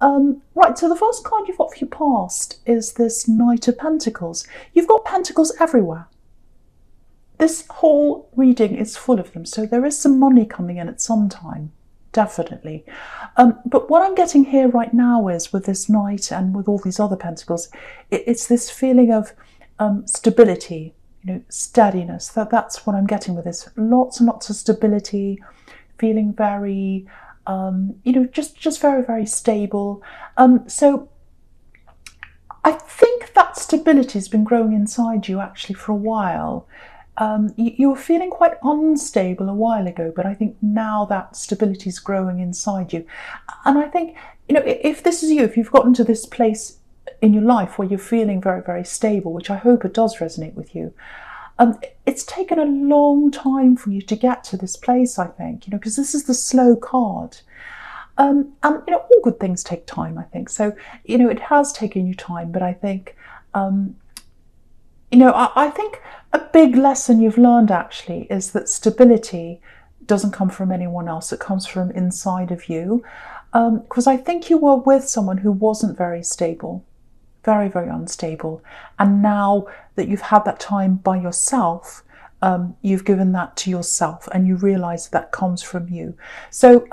Right, so the first card you've got for your past is this Knight of Pentacles. You've got pentacles everywhere. This whole reading is full of them, so there is some money coming in at some time, definitely. But what I'm getting here right now is, with this Knight and with all these other pentacles, it's this feeling of stability, steadiness. That's what I'm getting with this. Lots and lots of stability, feeling very, just very, very stable. So I think that stability has been growing inside you actually for a while. You were feeling quite unstable a while ago, but I think now that stability is growing inside you. And I think, if this is you, if you've gotten to this place in your life where you're feeling very, very stable, which I hope it does resonate with you, it's taken a long time for you to get to this place, I think, because this is the slow card. And, all good things take time, I think. So, it has taken you time, but I think, I think a big lesson you've learned actually is that stability doesn't come from anyone else. It comes from inside of you. Because I think you were with someone who wasn't very stable, very, very unstable. And now that you've had that time by yourself, you've given that to yourself and you realise that comes from you. So,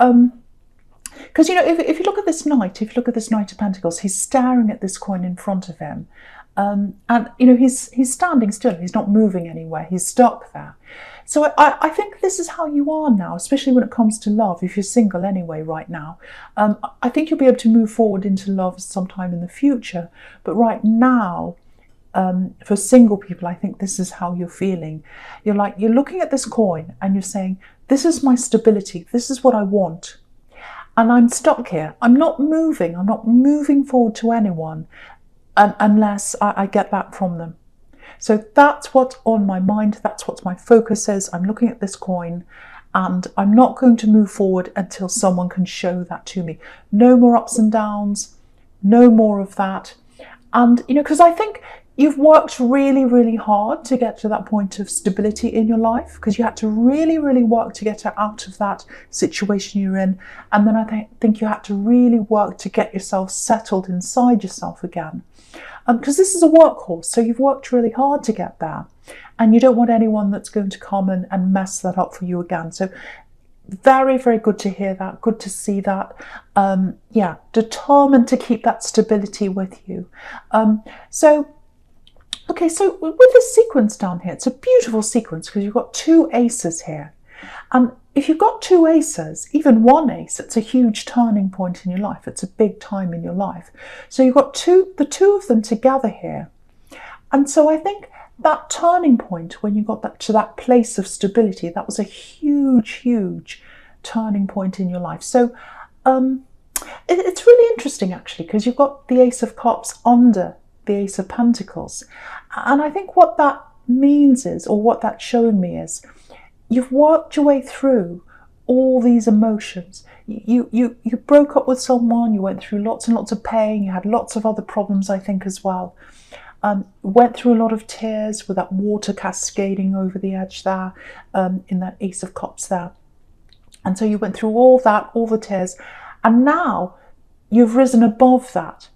because, if you look at this Knight, if you look at this Knight of Pentacles, he's staring at this coin in front of him. And, he's standing still. He's not moving anywhere. He's stuck there. So I think this is how you are now, especially when it comes to love, if you're single anyway right now. I think you'll be able to move forward into love sometime in the future. But right now, for single people, I think this is how you're feeling. You're looking at this coin and you're saying, this is my stability. This is what I want. And I'm stuck here. I'm not moving. I'm not moving forward to anyone unless I get that from them. So that's what's on my mind. That's what my focus is. I'm looking at this coin and I'm not going to move forward until someone can show that to me. No more ups and downs. No more of that. And, because I think you've worked really, really hard to get to that point of stability in your life, because you had to really, really work to get out of that situation you're in. And then I think you had to really work to get yourself settled inside yourself again. Because this is a workhorse, so you've worked really hard to get there. And you don't want anyone that's going to come and mess that up for you again. So very, very good to hear that. Good to see that. Determined to keep that stability with you. Okay, so with this sequence down here, it's a beautiful sequence because you've got two aces here. And if you've got two aces, even one ace, it's a huge turning point in your life. It's a big time in your life. So you've got the two of them together here. And so I think that turning point, when you got to that place of stability, that was a huge, huge turning point in your life. So it's really interesting, actually, because you've got the Ace of Cups under the Ace of Pentacles. And I think what that means is, or what that's showing me is, you've worked your way through all these emotions. You broke up with someone, you went through lots and lots of pain, you had lots of other problems, I think, as well. Went through a lot of tears with that water cascading over the edge there, in that Ace of Cups there. And so you went through all that, all the tears, and now you've risen above that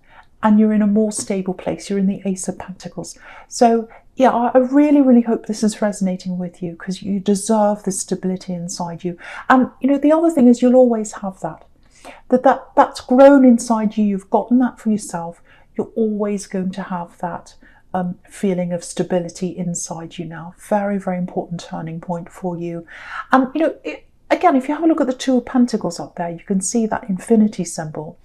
and you're in a more stable place. You're in the Ace of Pentacles. So yeah, I really, really hope this is resonating with you, because you deserve this stability inside you. And, the other thing is, you'll always have that. That's grown inside you. You've gotten that for yourself. You're always going to have that feeling of stability inside you now. Very, very important turning point for you. And, again, if you have a look at the Two of Pentacles up there, you can see that infinity symbol.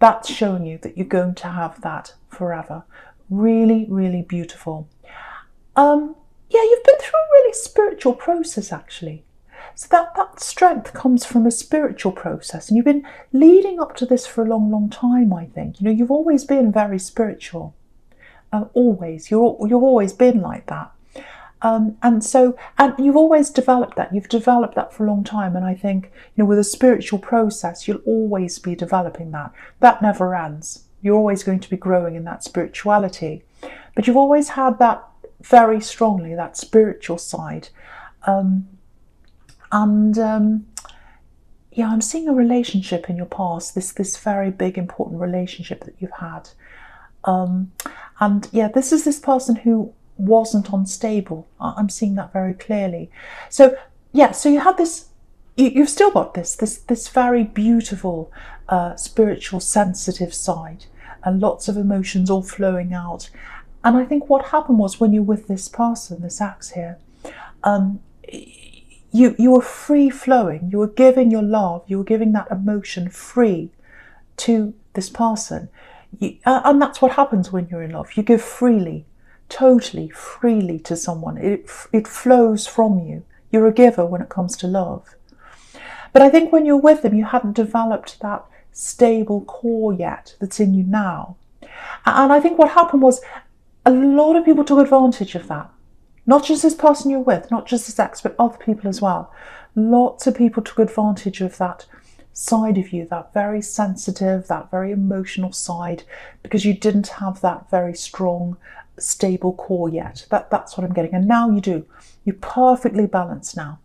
That's showing you that you're going to have that forever. Really, really beautiful. You've been through a really spiritual process, actually. So that strength comes from a spiritual process, and you've been leading up to this for a long, long time, I think. You've always been very spiritual. Always. You've always been like that. And you've always developed that. You've developed that for a long time. And I think, with a spiritual process, you'll always be developing that. That never ends. You're always going to be growing in that spirituality. But you've always had that very strongly, that spiritual side. yeah, I'm seeing a relationship in your past, this very big, important relationship that you've had. And yeah, this is this person who wasn't unstable. I'm seeing that very clearly. So yeah, so you had this, you've still got this very beautiful, spiritual, sensitive side, and lots of emotions all flowing out. And I think what happened was, when you're with this person, this axe here, you were free flowing. You were giving your love. You were giving that emotion free to this person. And that's what happens when you're in love. You give freely, totally freely to someone. It flows from you. You're a giver when it comes to love. But I think when you're with them, you haven't developed that stable core yet that's in you now. And I think what happened was, a lot of people took advantage of that. Not just this person you're with, not just this ex, but other people as well. Lots of people took advantage of that side of you, that very sensitive, that very emotional side, because you didn't have that very strong, stable core yet. That's what I'm getting. And now you do. You're perfectly balanced now.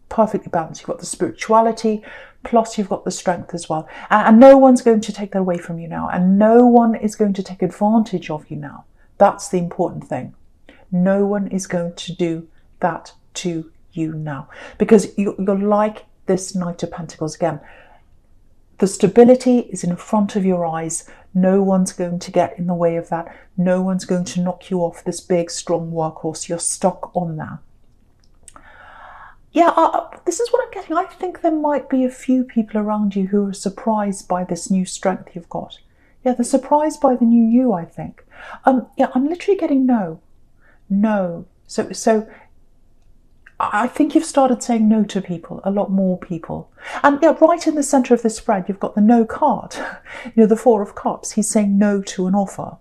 Perfectly balanced. You've got the spirituality, plus you've got the strength as well. And no one's going to take that away from you now. And no one is going to take advantage of you now. That's the important thing. No one is going to do that to you now, because you're like this Knight of Pentacles again. The stability is in front of your eyes. No one's going to get in the way of that. No one's going to knock you off this big, strong workhorse. You're stuck on that. Yeah, this is what I'm getting. I think there might be a few people around you who are surprised by this new strength you've got. Yeah, they're surprised by the new you, I think. Yeah, I'm literally getting no. No. So I think you've started saying no to people, a lot more people. And yeah, right in the centre of this spread, you've got the no card. The Four of Cups. He's saying no to an offer.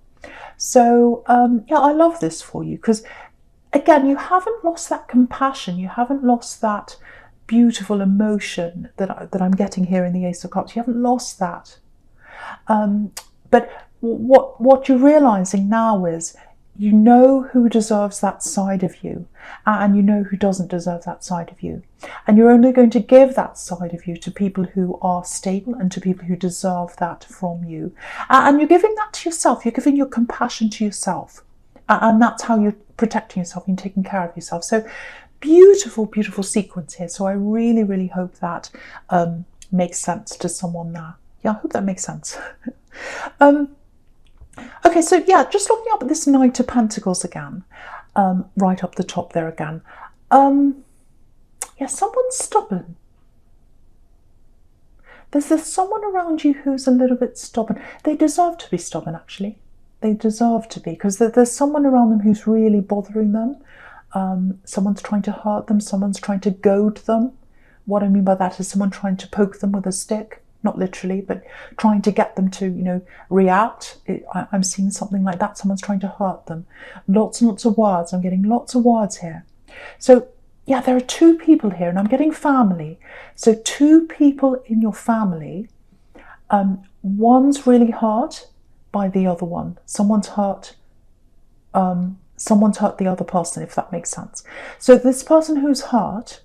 So yeah, I love this for you, because again, you haven't lost that compassion. You haven't lost that beautiful emotion that I'm getting here in the Ace of Cups. You haven't lost that. But what you're realising now is, you know who deserves that side of you, and you know who doesn't deserve that side of you. And you're only going to give that side of you to people who are stable and to people who deserve that from you. And you're giving that to yourself. You're giving your compassion to yourself. And that's how you're protecting yourself and taking care of yourself. So beautiful, beautiful sequence here. So I really, really hope that makes sense to someone now. Yeah, I hope that makes sense. Okay, so yeah, just looking up at this Knight of Pentacles again, right up the top there again. Yeah, someone's stubborn. There's someone around you who's a little bit stubborn. They deserve to be stubborn, actually. They deserve to be, because there's someone around them who's really bothering them. Someone's trying to hurt them. Someone's trying to goad them. What I mean by that is someone trying to poke them with a stick. Not literally, but trying to get them to, react. I'm seeing something like that. Someone's trying to hurt them. Lots and lots of words. I'm getting lots of words here. So, yeah, there are two people here, and I'm getting family. So two people in your family. One's really hurt by the other one. Someone's hurt the other person, if that makes sense. So this person who's hurt,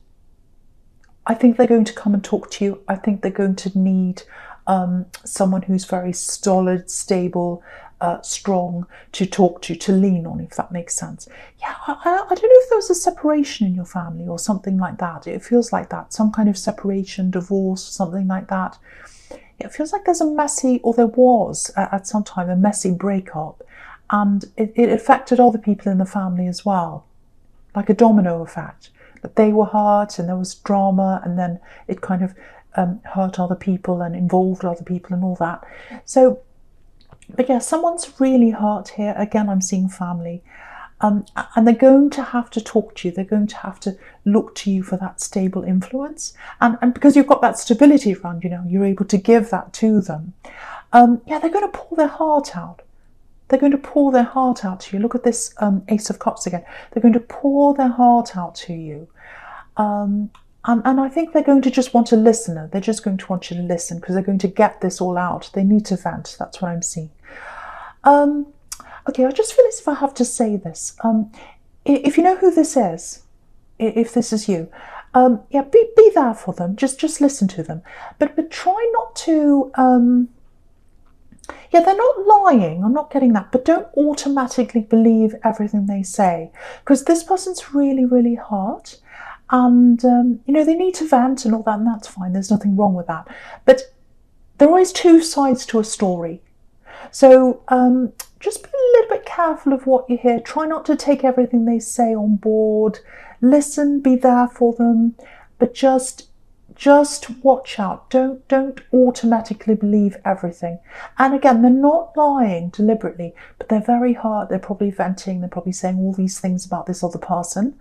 I think they're going to come and talk to you. I think they're going to need someone who's very solid, stable, strong to talk to lean on, if that makes sense. Yeah, I don't know if there was a separation in your family or something like that. It feels like that. Some kind of separation, divorce, something like that. It feels like there's a messy, or there was at some time, a messy breakup. And it affected other people in the family as well. Like a domino effect. That they were hurt and there was drama, and then it kind of hurt other people and involved other people and all that. So, but yeah, someone's really hurt here. Again, I'm seeing family. And they're going to have to talk to you. They're going to have to look to you for that stable influence. And because you've got that stability around you now, you're able to give that to them. Yeah, they're going to pour their heart out. They're going to pour their heart out to you. Look at this Ace of Cups again. They're going to pour their heart out to you. And I think they're going to just want a listener. They're just going to want you to listen, because they're going to get this all out. They need to vent. That's what I'm seeing. Okay, I just feel as if I have to say this. If you know who this is, if this is you, Yeah, be there for them. Just listen to them, but try not to. Yeah, they're not lying. I'm not getting that, but don't automatically believe everything they say, because this person's really, really hurt, and they need to vent and all that, and that's fine. There's nothing wrong with that, but there are always two sides to a story. So just be a little bit careful of what you hear. Try not to take everything they say on board. Listen, be there for them, but just watch out. Don't automatically believe everything. And again, they're not lying deliberately, but they're very hurt. They're probably venting. They're probably saying all these things about this other person.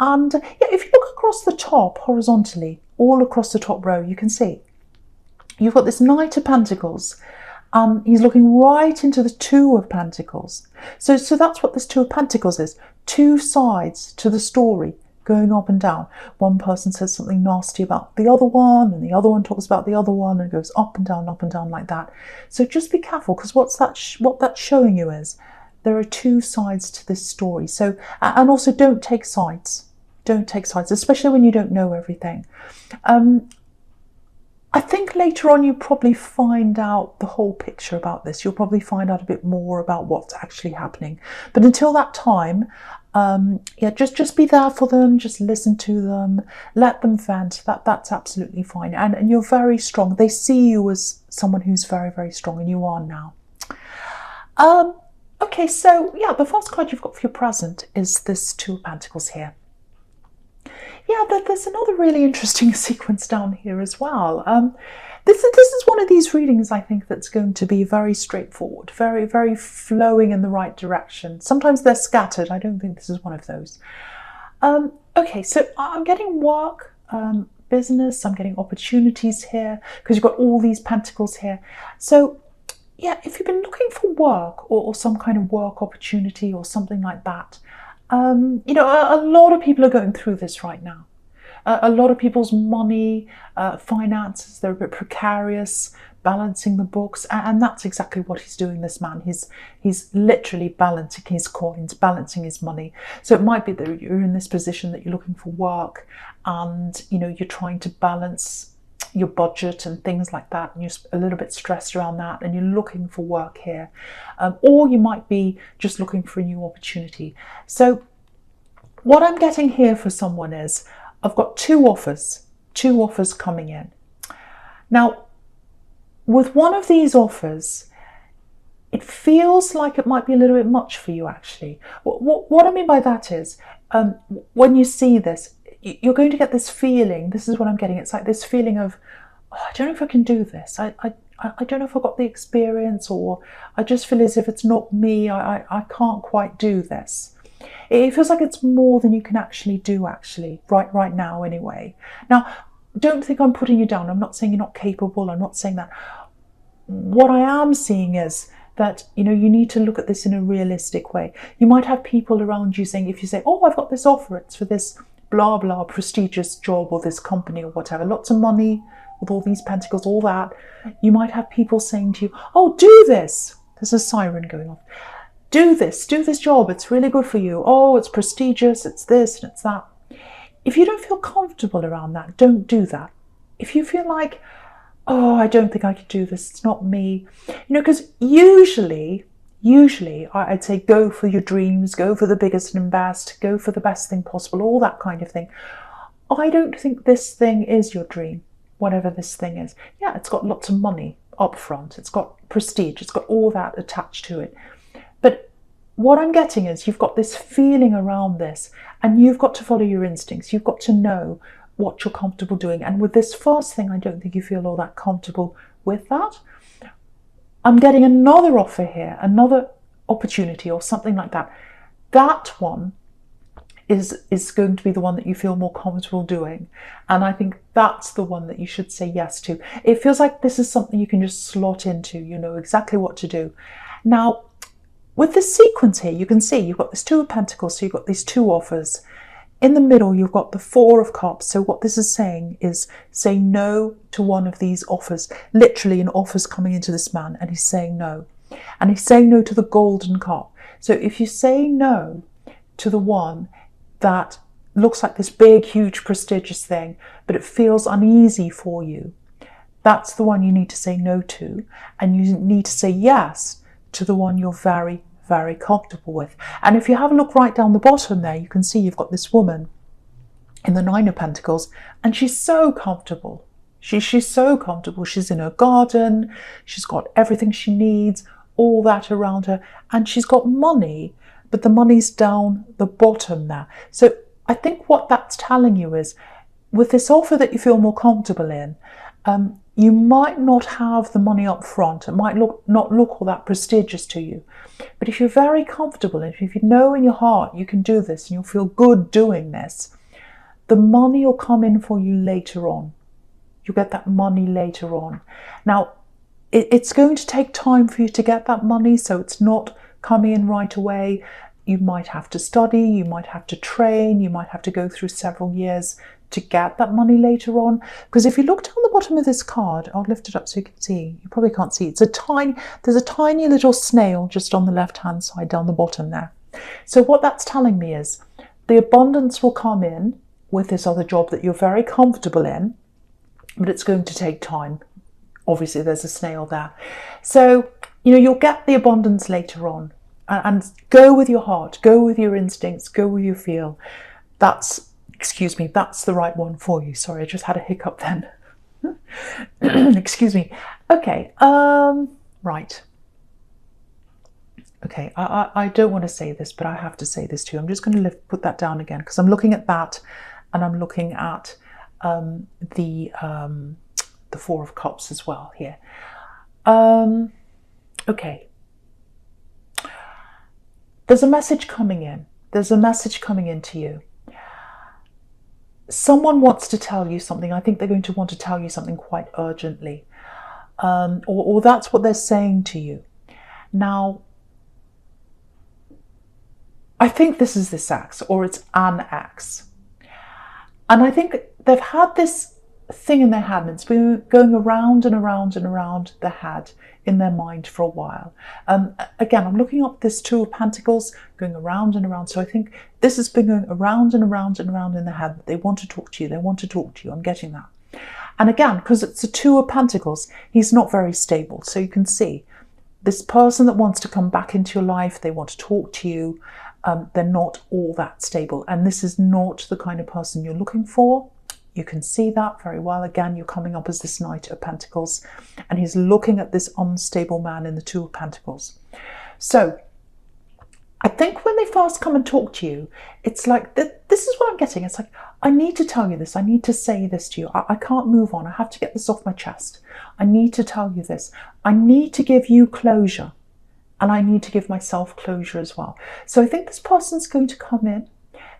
And yeah, if you look across the top horizontally, all across the top row, you can see you've got this Knight of Pentacles. He's looking right into the Two of Pentacles. So that's what this Two of Pentacles is. Two sides to the story going up and down. One person says something nasty about the other one, and the other one talks about the other one, and it goes up and down like that. So just be careful, because what that's showing you is there are two sides to this story. So, and also don't take sides. Don't take sides, especially when you don't know everything. I think later on you probably find out the whole picture about this. You'll probably find out a bit more about what's actually happening. But until that time, yeah, just be there for them. Just listen to them. Let them vent. That's absolutely fine. And you're very strong. They see you as someone who's very, very strong, and you are now. Okay, so yeah, the first card you've got for your present is this Two of Pentacles here. Yeah, there's another really interesting sequence down here as well. This is one of these readings, I think, that's going to be very straightforward, very, very flowing in the right direction. Sometimes they're scattered. I don't think this is one of those. Okay, so I'm getting work, business, I'm getting opportunities here, because you've got all these pentacles here. So yeah, if you've been looking for work or some kind of work opportunity or something like that, a lot of people are going through this right now. A lot of people's money, finances, they're a bit precarious, balancing the books, and that's exactly what he's doing, this man. He's literally balancing his coins, balancing his money. So it might be that you're in this position that you're looking for work, and you're trying to balance your budget and things like that, and you're a little bit stressed around that, and you're looking for work here, or you might be just looking for a new opportunity. So what I'm getting here for someone is I've got two offers coming in. Now, with one of these offers, it feels like it might be a little bit much for you, actually. What I mean by that is, when you see this, you're going to get this feeling. This is what I'm getting. It's like this feeling of, oh, I don't know if I can do this. I don't know if I've got the experience, or I just feel as if it's not me. I can't quite do this. It feels like it's more than you can actually do, right now anyway. Now, don't think I'm putting you down. I'm not saying you're not capable. I'm not saying that. What I am seeing is that, you need to look at this in a realistic way. You might have people around you saying, if you say, oh, I've got this offer, it's for this blah, blah, prestigious job or this company or whatever, lots of money with all these pentacles, all that. You might have people saying to you, oh, do this. There's a siren going off. Do this job, it's really good for you. Oh, it's prestigious, it's this and it's that. If you don't feel comfortable around that, don't do that. If you feel like, oh, I don't think I could do this, it's not me. Because usually I'd say go for your dreams, go for the biggest and best, go for the best thing possible, all that kind of thing. I don't think this thing is your dream, whatever this thing is. Yeah, it's got lots of money up front, it's got prestige, it's got all that attached to it. But what I'm getting is you've got this feeling around this, and you've got to follow your instincts. You've got to know what you're comfortable doing. And with this first thing, I don't think you feel all that comfortable with that. I'm getting another offer here, another opportunity or something like that. That one is going to be the one that you feel more comfortable doing. And I think that's the one that you should say yes to. It feels like this is something you can just slot into. You know exactly what to do. Now, with this sequence here, you can see you've got this Two of Pentacles, so you've got these two offers. In the middle, you've got the Four of Cups. So what this is saying is say no to one of these offers. Literally an offer's coming into this man and he's saying no. And he's saying no to the Golden Cup. So if you say no to the one that looks like this big, huge, prestigious thing, but it feels uneasy for you, that's the one you need to say no to, and you need to say yes to the one you're very, very comfortable with. And if you have a look right down the bottom there, you can see you've got this woman in the Nine of Pentacles, and she's so comfortable. She's so comfortable. She's in her garden, she's got everything she needs, all that around her, and she's got money, but the money's down the bottom there. So I think what that's telling you is, with this offer that you feel more comfortable in, you might not have the money up front. It might not look all that prestigious to you. But if you're very comfortable, and if you know in your heart you can do this and you'll feel good doing this, the money will come in for you later on. You'll get that money later on. Now, it's going to take time for you to get that money, so it's not coming in right away. You might have to study, you might have to train, you might have to go through several years to get that money later on. Because if you look down the bottom of this card, I'll lift it up so you can see. You probably can't see. There's a tiny little snail just on the left-hand side down the bottom there. So what that's telling me is the abundance will come in with this other job that you're very comfortable in, but it's going to take time. Obviously, there's a snail there. So, you'll get the abundance later on. And go with your heart, go with your instincts, go with your feel. That's the right one for you. Sorry, I just had a hiccup then. Excuse me. Okay, right. Okay, I don't want to say this, but I have to say this to you. I'm just going to put that down again, because I'm looking at that, and I'm looking at the Four of Cups as well here. Okay. There's a message coming in. There's a message coming in to you. Someone wants to tell you something. I think they're going to want to tell you something quite urgently. Or that's what they're saying to you. Now, I think this is this ex, or it's an ex. And I think they've had this thing in their head, and it's been going around and around and around their head, in their mind for a while. Again, I'm looking up this Two of Pentacles going around and around. So I think this has been going around and around and around in their head. They want to talk to you. They want to talk to you. I'm getting that. And again, because it's a Two of Pentacles, he's not very stable. So you can see this person that wants to come back into your life, they want to talk to you. They're not all that stable. And this is not the kind of person you're looking for. You can see that very well. Again, you're coming up as this Knight of Pentacles, and he's looking at this unstable man in the Two of Pentacles. So I think when they first come and talk to you, it's like, this is what I'm getting. It's like, I need to tell you this. I need to say this to you. I can't move on. I have to get this off my chest. I need to tell you this. I need to give you closure, and I need to give myself closure as well. So I think this person's going to come in.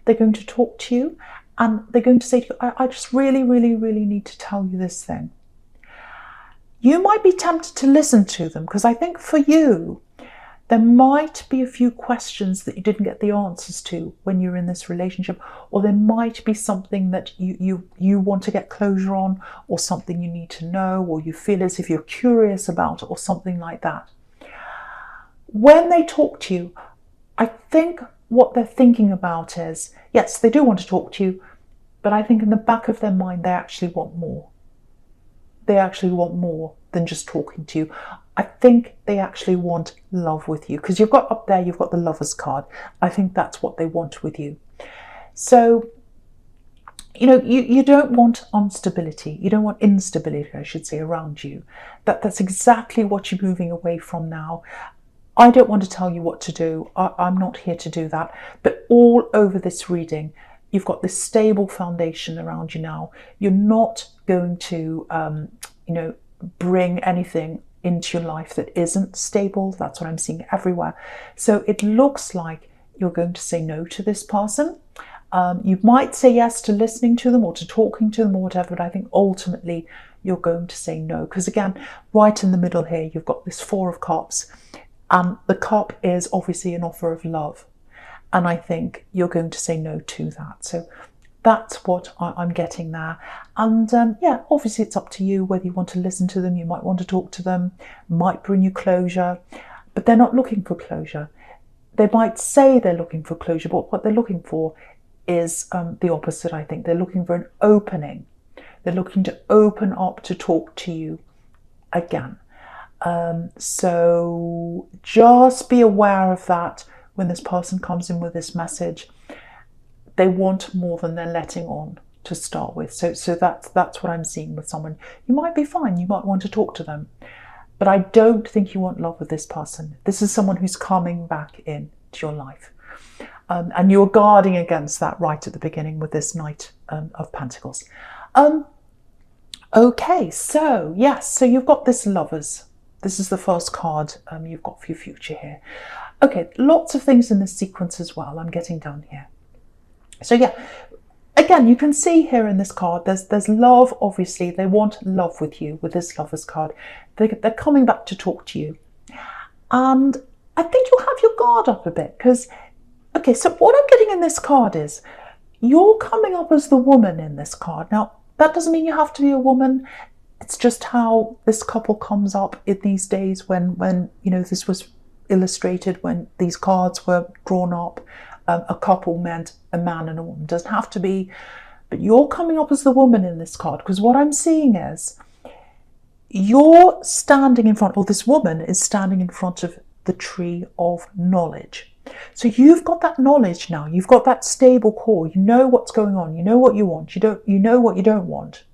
They're going to talk to you, and they're going to say to you, I just really, really, really need to tell you this thing. You might be tempted to listen to them, because I think for you, there might be a few questions that you didn't get the answers to when you're in this relationship, or there might be something that you want to get closure on, or something you need to know, or you feel as if you're curious about it, or something like that. When they talk to you, I think what they're thinking about is, yes, they do want to talk to you, but I think in the back of their mind, they actually want more. They actually want more than just talking to you. I think they actually want love with you, because you've got up there, you've got the Lover's card. I think that's what they want with you. So, you don't want instability. You don't want instability, I should say, around you. That's exactly what you're moving away from now. I don't want to tell you what to do. I'm not here to do that. But all over this reading, you've got this stable foundation around you now. You're not going to, bring anything into your life that isn't stable. That's what I'm seeing everywhere. So it looks like you're going to say no to this person. You might say yes to listening to them or to talking to them or whatever, but I think ultimately you're going to say no. Because again, right in the middle here, you've got this Four of Cups. And the cup is obviously an offer of love. And I think you're going to say no to that. So that's what I'm getting there. And yeah, obviously it's up to you whether you want to listen to them. You might want to talk to them, might bring you closure, but they're not looking for closure. They might say they're looking for closure, but what they're looking for is the opposite, I think. They're looking for an opening. They're looking to open up to talk to you again. So just be aware of that when this person comes in with this message. They want more than they're letting on to start with. So that's what I'm seeing with someone. You might be fine. You might want to talk to them. But I don't think you want love with this person. This is someone who's coming back into your life. And you're guarding against that right at the beginning with this Knight of Pentacles. Okay, so yes, so you've got this Lovers. This is the first card you've got for your future here. Okay, lots of things in this sequence as well. I'm getting down here. So yeah, again, you can see here in this card, there's love, obviously. They want love with you with this Lovers card. They're coming back to talk to you. And I think you'll have your guard up a bit because, okay, so what I'm getting in this card is you're coming up as the woman in this card. Now, that doesn't mean you have to be a woman. It's just how this couple comes up in these days when you know, this was illustrated, when these cards were drawn up. A couple meant a man and a woman. It doesn't have to be, but you're coming up as the woman in this card because what I'm seeing is you're standing in front, or this woman is standing in front of the tree of knowledge. So you've got that knowledge now. You've got that stable core. You know what's going on. You know what you want. You know what you don't want.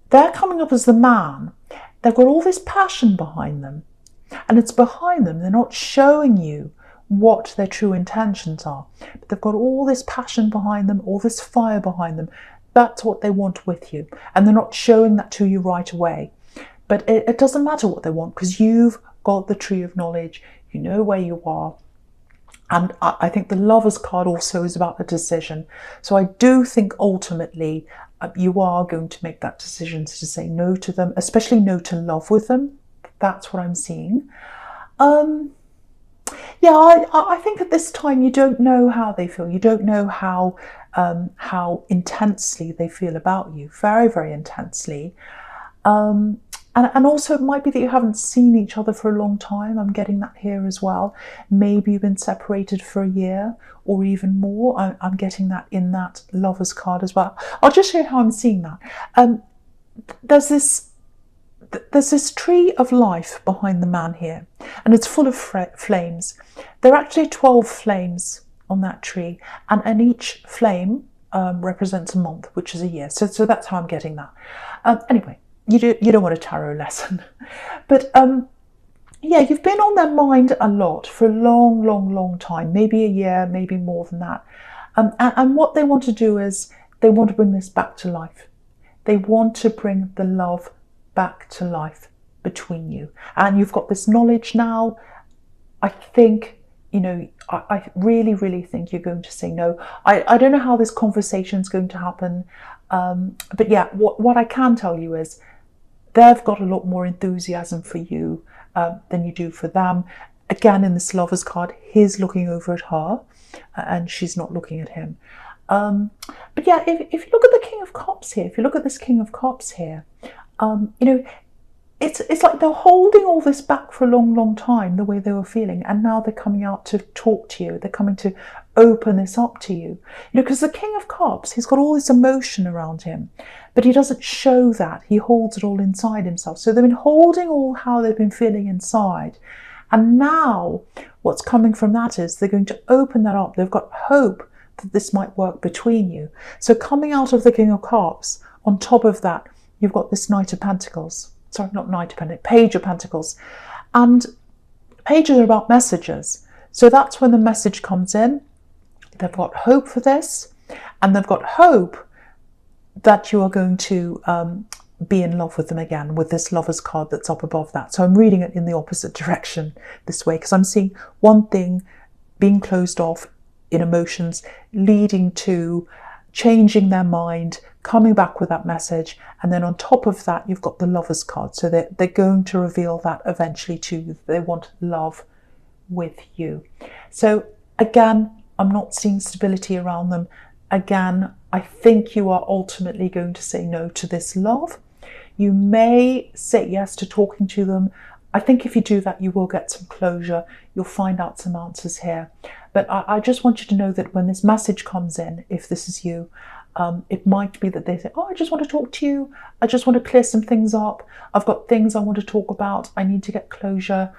They're coming up as the man. They've got all this passion behind them, and it's behind them. They're not showing you what their true intentions are, but they've got all this passion behind them, all this fire behind them. That's what they want with you, and they're not showing that to you right away. But it doesn't matter what they want because you've got the tree of knowledge. You know where you are. And I think the Lovers card also is about a decision. So I do think ultimately you are going to make that decision to say no to them, especially no to love with them. That's what I'm seeing. Yeah, I think at this time you don't know how they feel. You don't know how intensely they feel about you. Very, very intensely. And also it might be that you haven't seen each other for a long time. I'm getting that here as well. Maybe you've been separated for a year or even more. I'm getting that in that Lovers card as well. I'll just show you how I'm seeing that. There's this tree of life behind the man here, and it's full of flames. There are actually 12 flames on that tree, and each flame represents a month, which is a year. So that's how I'm getting that. Anyway, you don't want a tarot lesson, but yeah, you've been on their mind a lot for a long, long, long time, maybe a year, maybe more than that. And what they want to do is they want to bring this back to life. They want to bring the love back to life between you, and you've got this knowledge now. I think, you know, I really, really think you're going to say no. I don't know how this conversation is going to happen, but yeah, what I can tell you is they've got a lot more enthusiasm for you than you do for them. Again, in this Lovers card, he's looking over at her and she's not looking at him. But yeah, if you look at the King of Cups here, if you look at this King of Cups here, you know, it's like they're holding all this back for a long, long time, the way they were feeling, and now they're coming out to talk to you. They're coming to open this up to you. You know, because the King of Cups, he's got all this emotion around him, but he doesn't show that. He holds it all inside himself. So they've been holding all how they've been feeling inside. And now what's coming from that is they're going to open that up. They've got hope that this might work between you. So coming out of the King of Cups, on top of that, you've got this Knight of Pentacles. Sorry, not Knight of Pentacles, Page of Pentacles. And pages are about messages. So that's when the message comes in. They've got hope for this, and they've got hope that you are going to be in love with them again with this Lovers card that's up above that. So I'm reading it in the opposite direction this way, because I'm seeing one thing being closed off in emotions, leading to changing their mind, coming back with that message, and then on top of that you've got the Lovers card. So they're going to reveal that eventually to you. They want love with you. So again, I'm not seeing stability around them. Again, I think you are ultimately going to say no to this love. You may say yes to talking to them. I think if you do that, you will get some closure. You'll find out some answers here. But I just want you to know that when this message comes in, if this is you, it might be that they say, oh, I just want to talk to you. I just want to clear some things up. I've got things I want to talk about. I need to get closure.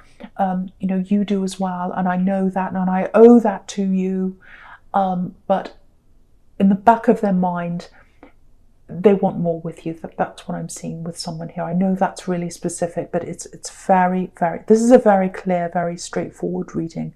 You do as well. And I know that, and I owe that to you. But in the back of their mind, they want more with you. That's what I'm seeing with someone here. I know that's really specific, but it's very, very, this is a very clear, very straightforward reading.